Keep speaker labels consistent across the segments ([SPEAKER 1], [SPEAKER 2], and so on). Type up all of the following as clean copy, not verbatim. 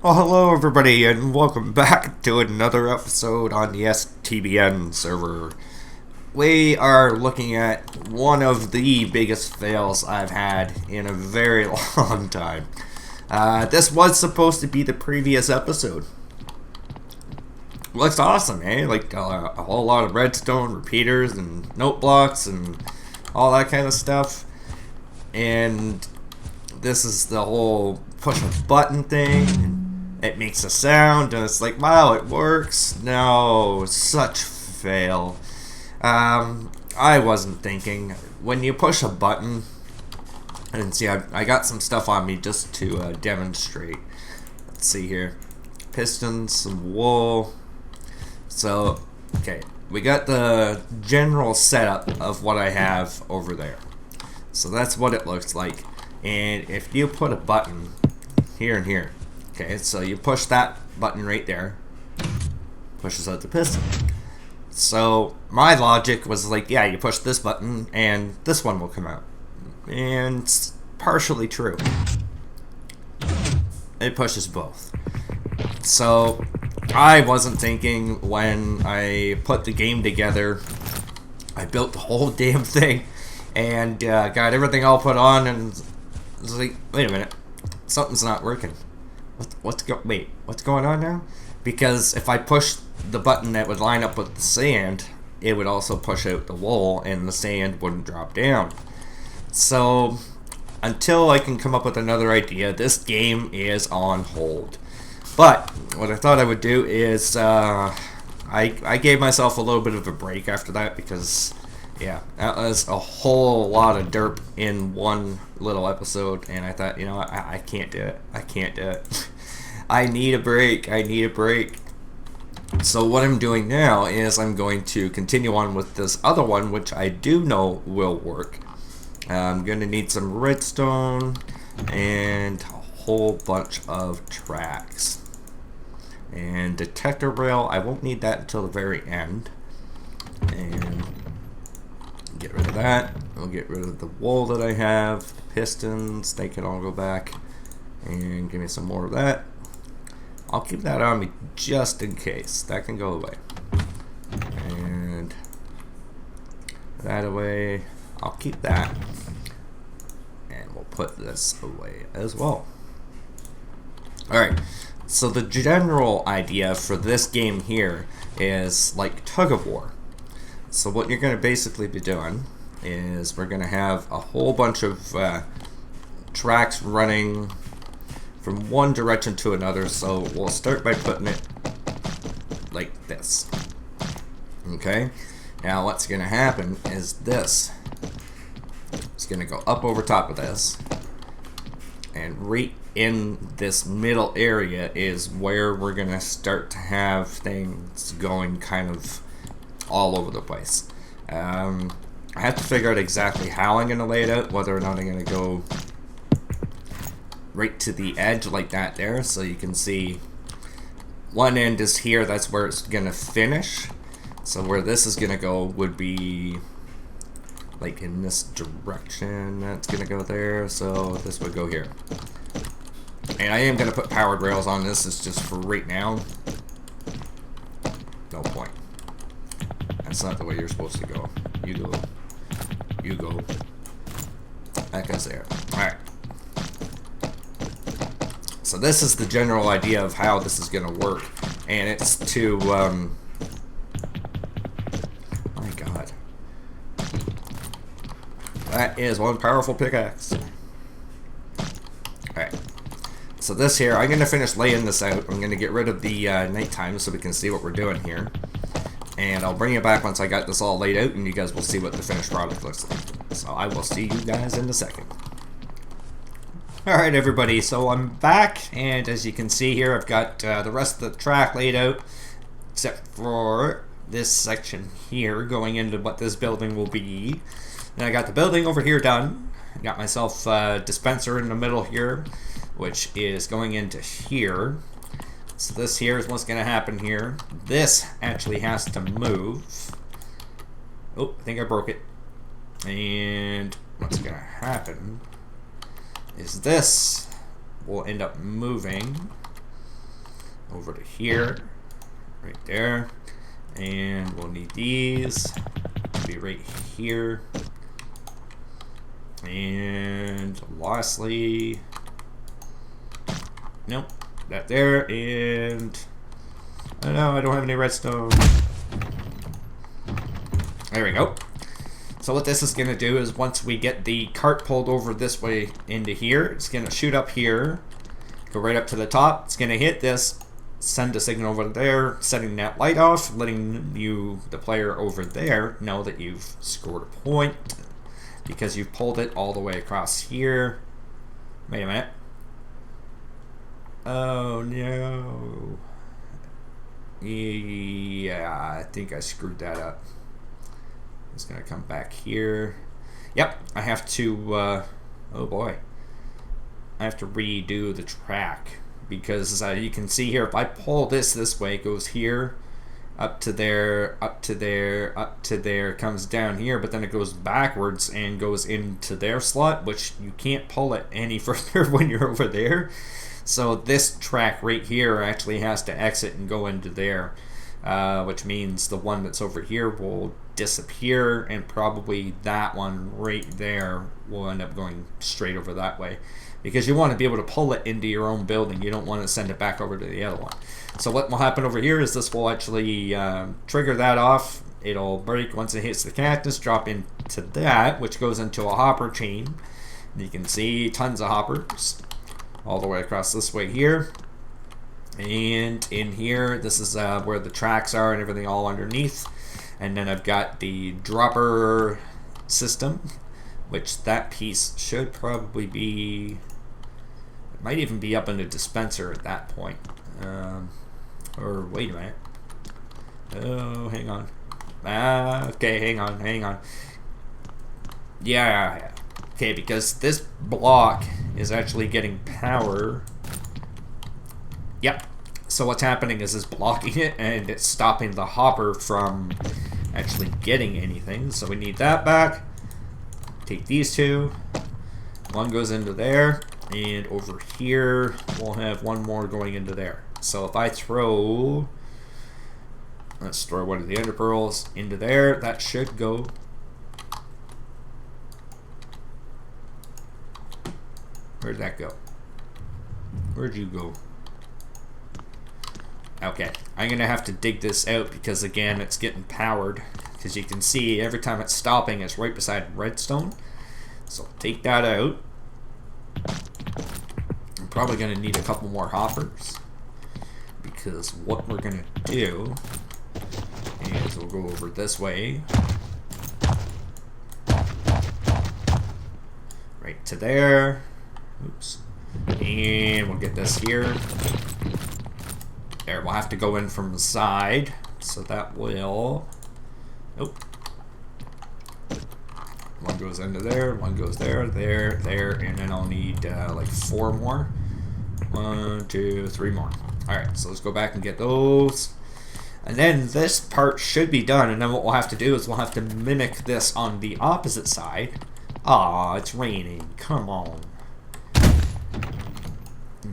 [SPEAKER 1] Well, hello everybody, and welcome back to another episode on the STBN server. We are looking at one of the biggest fails I've had in a very long time. This was supposed to be the previous episode. Looks awesome, eh? Like a whole lot of redstone repeaters and note blocks and all that kind of stuff. And this is the whole push a button thing. It makes a sound, and it's like, wow, it works. No, such fail. I wasn't thinking. When you push a button, and see, I got some stuff on me just to demonstrate. Let's see here. Pistons, some wool. So, okay, we got the general setup of what I have over there. So that's what it looks like. And if you put a button here and here, okay, so you push that button right there, pushes out the piston. So my logic was like, yeah, you push this button and this one will come out. And it's partially true. It pushes both. So I wasn't thinking when I put the game together. I built the whole damn thing and got everything all put on, and it was like, wait a minute, something's not working. What's going on now? Because if I push the button that would line up with the sand, it would also push out the wool and the sand wouldn't drop down. So until I can come up with another idea, this game is on hold. But what I thought I would do is I gave myself a little bit of a break after that, because yeah, that was a whole lot of derp in one little episode, and I thought, you know what, I can't do it. I can't do it. I need a break. I need a break. So what I'm doing now is I'm going to continue on with this other one, which I do know will work. I'm going to need some redstone and a whole bunch of tracks. And detector rail, I won't need that until the very end. And get rid of that. I'll get rid of the wool that I have. Pistons, they can all go back. And give me some more of that. I'll keep that on me just in case. That can go away. And that away. I'll keep that. And we'll put this away as well. Alright. So the general idea for this game here is like Tug O War. So what you're going to basically be doing is we're going to have a whole bunch of tracks running from one direction to another. So we'll start by putting it like this. Okay? Now what's going to happen is this. It's going to go up over top of this. And right in this middle area is where we're going to start to have things going kind of all over the place. I have to figure out exactly how I'm going to lay it out, whether or not I'm going to go right to the edge like that there, so you can see one end is here, that's where it's going to finish. So where this is going to go would be like in this direction, that's going to go there, so this would go here. And I am going to put powered rails on this, it's just for right now. No point. That's not the way you're supposed to go. You go. You go. That goes there. Alright. So this is the general idea of how this is going to work. And it's to, my god. That is one powerful pickaxe. Alright. So this here, I'm going to finish laying this out. I'm going to get rid of the nighttime so we can see what we're doing here. And I'll bring it back once I got this all laid out, and you guys will see what the finished product looks like. So I will see you guys in a second. Alright everybody, so I'm back, and as you can see here, I've got the rest of the track laid out, except for this section here, going into what this building will be. And I got the building over here done. I got myself a dispenser in the middle here, which is going into here. So this here is what's going to happen here. This actually has to move. Oh, I think I broke it. And what's going to happen is this will end up moving over to here, right there. And we'll need these to be right here. And lastly, nope, that there. And oh no, I don't have any redstone. There we go. So what this is going to do is once we get the cart pulled over this way into here, it's going to shoot up here, go right up to the top. It's going to hit this, send a signal over there, setting that light off, letting you, the player over there, know that you've scored a point because you've pulled it all the way across here. Wait a minute. Oh no. Yeah, I think I screwed that up. It's gonna come back here. Yep, I have to, oh boy. I have to redo the track because you can see here, if I pull this way, it goes here, up to there, up to there, up to there, comes down here, but then it goes backwards and goes into their slot, which you can't pull it any further when you're over there. So this track right here actually has to exit and go into there, which means the one that's over here will disappear, and probably that one right there will end up going straight over that way, because you want to be able to pull it into your own building. You don't want to send it back over to the other one. So what will happen over here is this will actually trigger that off. It'll break once it hits the cactus, drop into that, which goes into a hopper chain. And you can see tons of hoppers all the way across this way here. And in here, this is where the tracks are and everything all underneath. And then I've got the dropper system, which that piece should probably be, it might even be up in the dispenser at that point. Or wait a minute. Oh, hang on. Okay, hang on. Yeah. Okay, because this block is actually getting power. Yep. So what's happening is it's blocking it and it's stopping the hopper from actually getting anything. So we need that back. Take these two. One goes into there, and over here we'll have one more going into there. So if I throw, let's throw one of the ender pearls into there, that should go. Where'd that go? Where'd you go? Okay, I'm gonna have to dig this out because again it's getting powered, because you can see every time it's stopping it's right beside redstone. So take that out. I'm probably gonna need a couple more hoppers, because what we're gonna do is we'll go over this way, right to there. Oops. And we'll get this here. There, we'll have to go in from the side, so that will, oh, one goes into there, one goes there, there, and then I'll need like 4 more. 1, 2, 3 more. Alright, so let's go back and get those. And then this part should be done, and then what we'll have to do is we'll have to mimic this on the opposite side. Aw, it's raining, come on.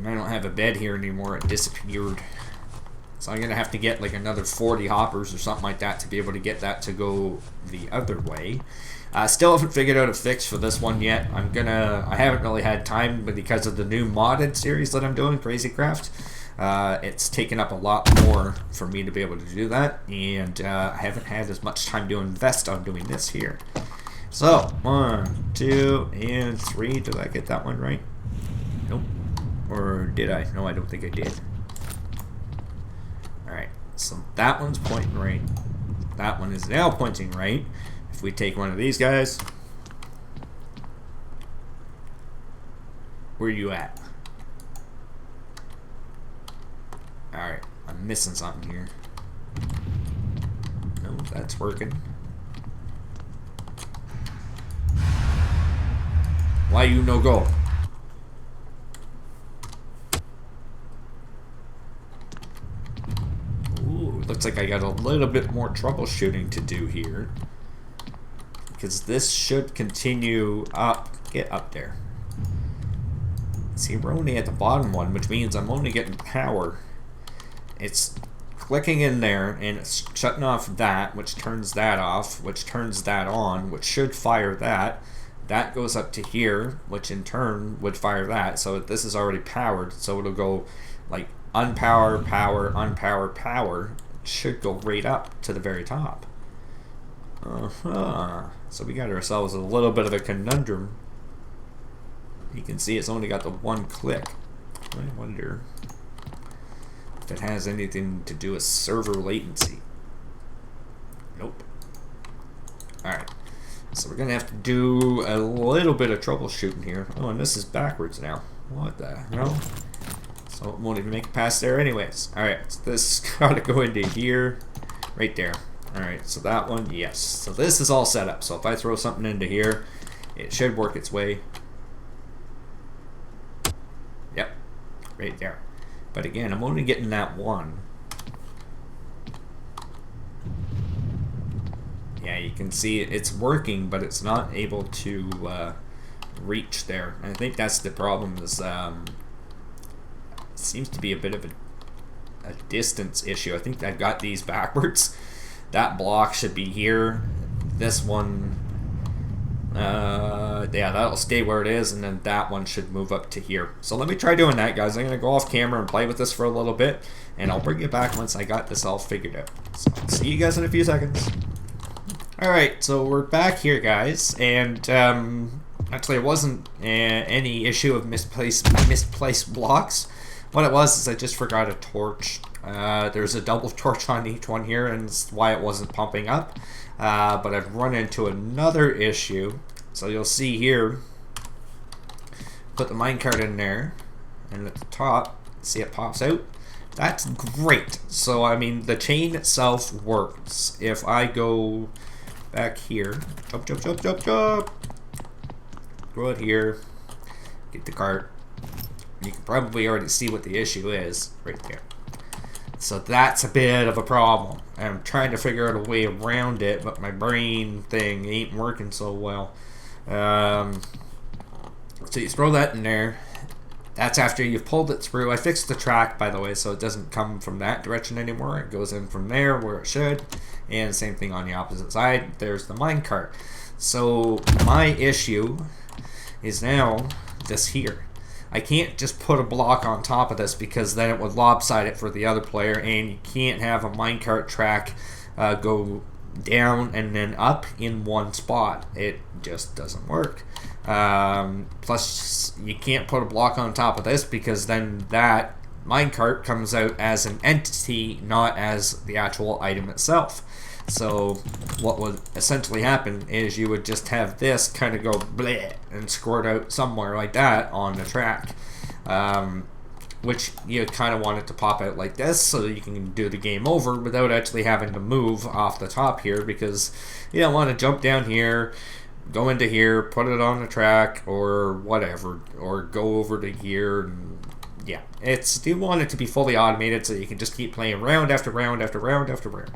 [SPEAKER 1] I don't have a bed here anymore, it disappeared. So I'm going to have to get like another 40 hoppers or something like that to be able to get that to go the other way. Still haven't figured out a fix for this one yet. I haven't really had time, but because of the new modded series that I'm doing, Crazy Craft, it's taken up a lot more for me to be able to do that, and I haven't had as much time to invest on doing this here. So, 1, 2, and 3. Did I get that one right? Nope. Or did I? No, I don't think I did. Alright, so that one's pointing right. That one is now pointing right. If we take one of these guys, where are you at? Alright, I'm missing something here. No, that's working. Why you no go? Ooh, looks like I got a little bit more troubleshooting to do here, because this should continue up. Get up there. See, we're only at the bottom one, which means I'm only getting power It's clicking in there and it's shutting off that, which turns that off, which turns that on, which should fire that. That goes up to here, which in turn would fire that. So this is already powered, so it'll go like unpower, power, unpower, power. It should go right up to the very top. So we got ourselves a little bit of a conundrum. You can see it's only got the one click. I wonder if it has anything to do with server latency. Nope. Alright. So we're going to have to do a little bit of troubleshooting here. Oh, and this is backwards now. What the hell? So it won't even make it past there anyways. Alright, so this got to go into here. Right there. Alright, so that one, yes. So this is all set up. So if I throw something into here, it should work its way. Yep. Right there. But again, I'm only getting that one. Yeah, you can see it's working, but it's not able to reach there. And I think that's the problem. Is it seems to be a bit of a distance issue. I think I've got these backwards. That block should be here. This one, yeah, that'll stay where it is, and then that one should move up to here. So let me try doing that, guys. I'm gonna go off camera and play with this for a little bit, and I'll bring you back once I got this all figured out. So I'll see you guys in a few seconds. Alright, so we're back here, guys, and actually it wasn't any issue of misplaced blocks. What it was is I just forgot a torch. There's a double torch on each one here, and that's why it wasn't pumping up. But I've run into another issue. So you'll see here, put the minecart in there, and at the top, see it pops out. That's great. So, I mean, the chain itself works. If I go back here, jump, jump, jump, jump, jump, go out here, get the cart. You can probably already see what the issue is right there. So that's a bit of a problem. I'm trying to figure out a way around it, but my brain thing ain't working so well. So you throw that in there. That's after you've pulled it through. I fixed the track, by the way, so it doesn't come from that direction anymore. It goes in from there where it should. And same thing on the opposite side. There's the minecart. So my issue is now this here. I can't just put a block on top of this because then it would lopside it for the other player, and you can't have a minecart track go down and then up in one spot. It just doesn't work. Plus, you can't put a block on top of this because then that minecart comes out as an entity, not as the actual item itself. So what would essentially happen is you would just have this kind of go bleh and squirt out somewhere like that on the track, which you kind of want it to pop out like this so that you can do the game over without actually having to move off the top here, because you don't want to jump down here, go into here, put it on the track or whatever, or go over to here. And yeah, you want it to be fully automated so you can just keep playing round after round after round after round.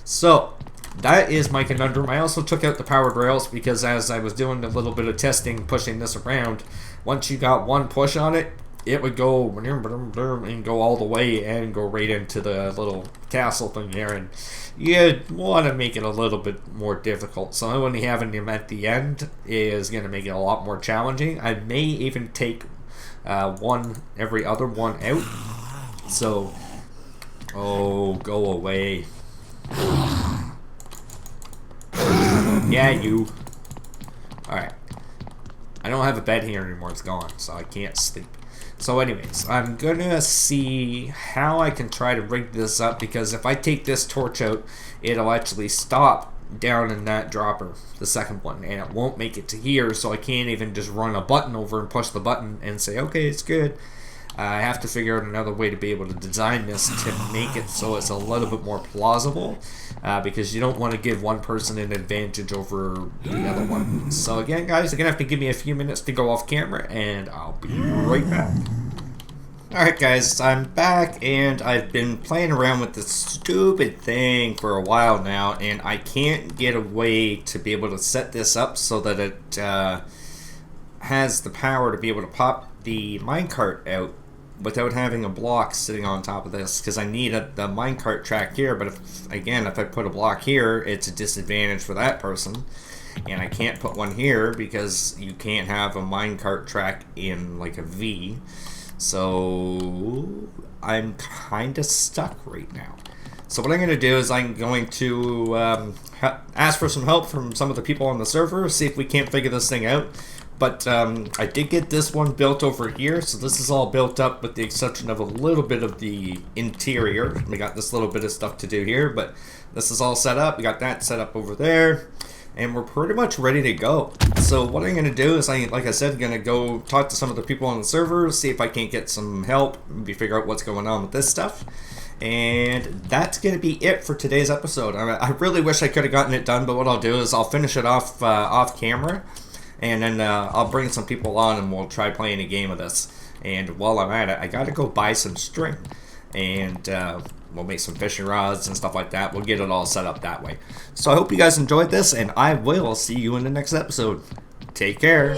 [SPEAKER 1] So that is my conundrum. I also took out the powered rails because as I was doing a little bit of testing, pushing this around, once you got one push on it, it would go and go all the way and go right into the little castle thing there, and you want to make it a little bit more difficult. So only having them at the end is going to make it a lot more challenging. I may even take every other one out. So, oh, go away. Yeah, you. Alright. I don't have a bed here anymore. It's gone, so I can't sleep. So anyways, I'm gonna see how I can try to rig this up, because if I take this torch out, it'll actually stop down in that dropper, the second one, and it won't make it to here, so I can't even just run a button over and push the button and say, okay, it's good. I have to figure out another way to be able to design this to make it so it's a little bit more plausible, because you don't want to give one person an advantage over the other one. So again, guys, you're going to have to give me a few minutes to go off camera, and I'll be right back. Alright guys, I'm back, and I've been playing around with this stupid thing for a while now, and I can't get a way to be able to set this up so that it has the power to be able to pop the minecart out without having a block sitting on top of this, because I need the minecart track here, but if I put a block here, it's a disadvantage for that person. And I can't put one here because you can't have a minecart track in like a V. So I'm kind of stuck right now. So what I'm going to do is I'm going to ask for some help from some of the people on the server, see if we can't figure this thing out. But I did get this one built over here, so this is all built up with the exception of a little bit of the interior. We got this little bit of stuff to do here, but this is all set up. We got that set up over there, and we're pretty much ready to go. So what I'm going to do is, like I said, going to go talk to some of the people on the server, see if I can't get some help, maybe figure out what's going on with this stuff. And that's going to be it for today's episode. I really wish I could have gotten it done, but what I'll do is I'll finish it off off camera. And then I'll bring some people on and we'll try playing a game of this. And while I'm at it, I gotta go buy some string. And we'll make some fishing rods and stuff like that. We'll get it all set up that way. So I hope you guys enjoyed this, and I will see you in the next episode. Take care.